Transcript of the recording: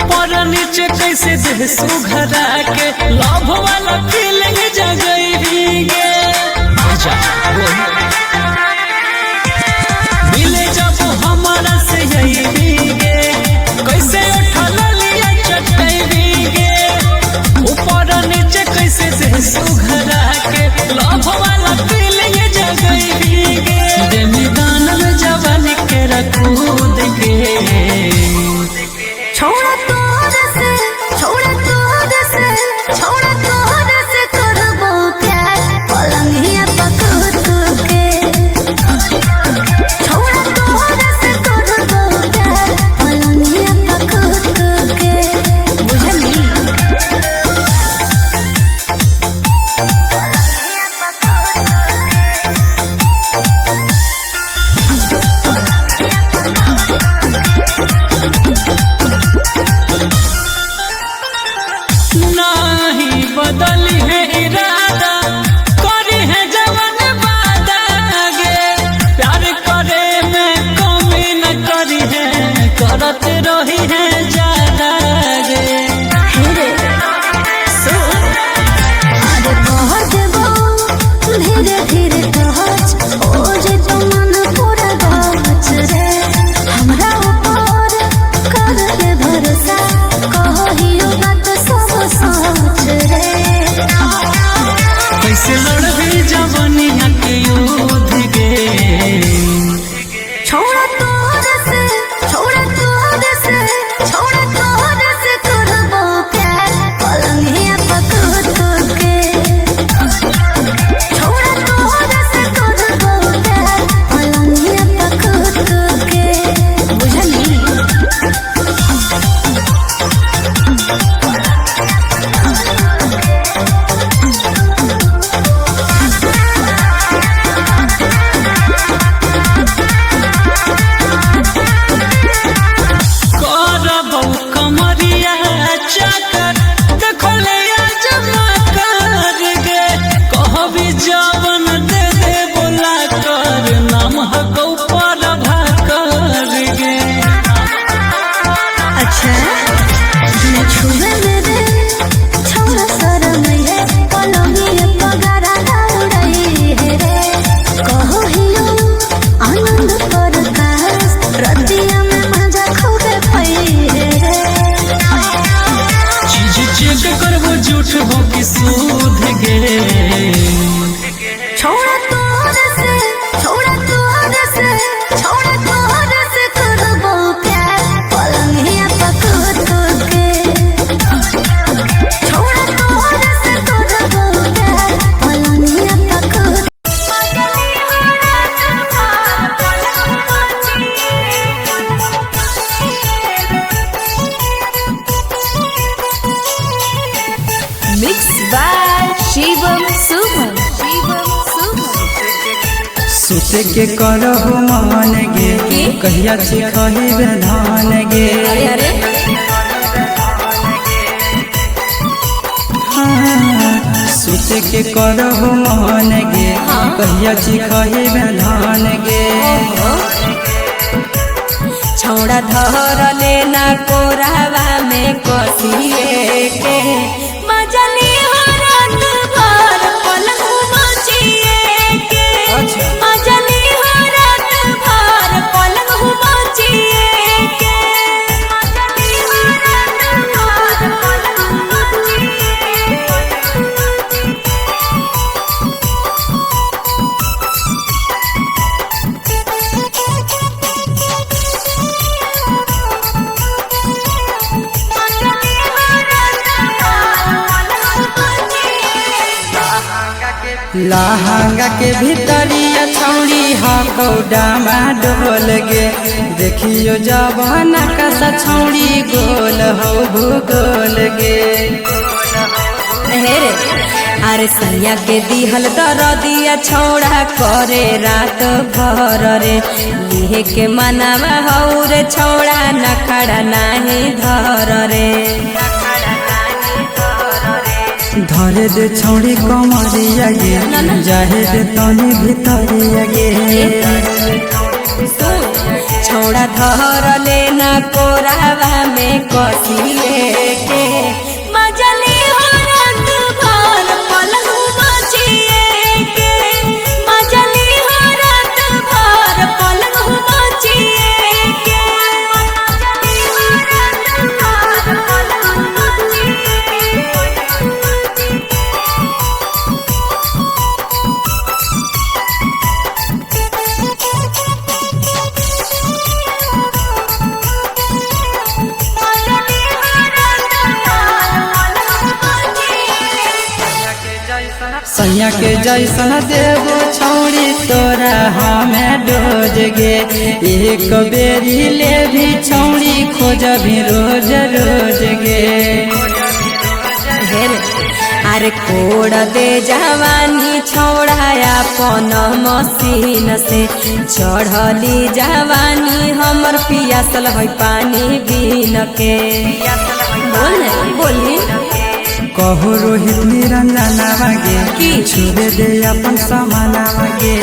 ऊपर नीचे कैसे दे सुघरा के लव वाला फीलिंग जगई गे मिले जब हमारा से यही गे कैसे उठल लिया चटई गे ऊपर नीचे कैसे दे सुघरा के लव वाला फीलिंग जगई गे दे मैदान में जवानी के रखूद के छोड़ा तोहर से छोड़ा तोहर से छोड़ा तोहर से करबो प्यार पलंगिया पकड़ के छोड़ा तोहर से करबो प्यार पलंगिया पकड़ के बुझली नहीं बदली है इरादा करी है जवन वादा गे प्यार करे में कमी न करी है करत रही है ज्यादा गे अरे कह देबो धीरे धीरे कहच ओ जे तो मन पूरा गच रे हमरा ऊपर कर ले भरोसा कहियो बात सब सच रे कैसे लड़बी जवनिया के युद्ध गे छोड़ा तोहर से छोड़ा तोहर से छोड़ा तोहर से करबो प्यार पलंगिया पकड़ के छोड़ा तोहर से करबो प्यार पलंगिया पकड़ के बुझली करबौ कमरिया चकर देखले जमा कर गे कहबी जवन दे दे बोला कर नाम हकौ पर भाकर गे अच्छा मैं छुए मेरे छोड़ा शरम है पलंगिया पगारा उड़ाई है रे कहो हियो आनंद कर काश रतिया में मजा खूबे पई है रे चीज चेक करबो झूठ हो कि सूद गे छोड़ा तोहर से छोड़ा तोहर से छोड़ा तोहर से करबो प्यार पलंगिया पकड़ के छोड़ा तोहर से करबो प्यार पलंगिया पकड़ मिक्स बाय शिवम सुमन सुते के करहु मान गे कहिया चिखही धान गे अरे सुते के करहु मान गे कहिया चिखही धान गे छौड़ा धर लेना कोरावा में कसिए के मजली हो रात भर पलंग मचिए के मजली हो रात भर पलंग मचिए के मजली हो रात भर पलंग मचिए लहंगा के भीतरिया छौड़ी हकौ डामा डोल गे देखियो जवाना का छौड़ी गोल हो भूगोल गे हे रे अरे सैया के दिहल दर दिया छौड़ा करे रात भर रे लिहे के मनावा हौ रे छौड़ा नखड़ा नाही धर रे धरे दे छौड़ी कमरिया गे जाहे दे तनी भीतरिया गे छौड़ा धर लेना कोरावा में कसिए सोना के जैसन देवो छौड़ी तोरा हमें डोज गे एक बेरी ले भी छौड़ी खोज भी रोज रोज गे अरे कोड़ दे जवानी छौड़ा अपन मशीन से चढ़ली जवानी हमर पियासल है पानी बिन के बोली कहो रोहित निरंजना गे की छुबे दे अपन समाना गे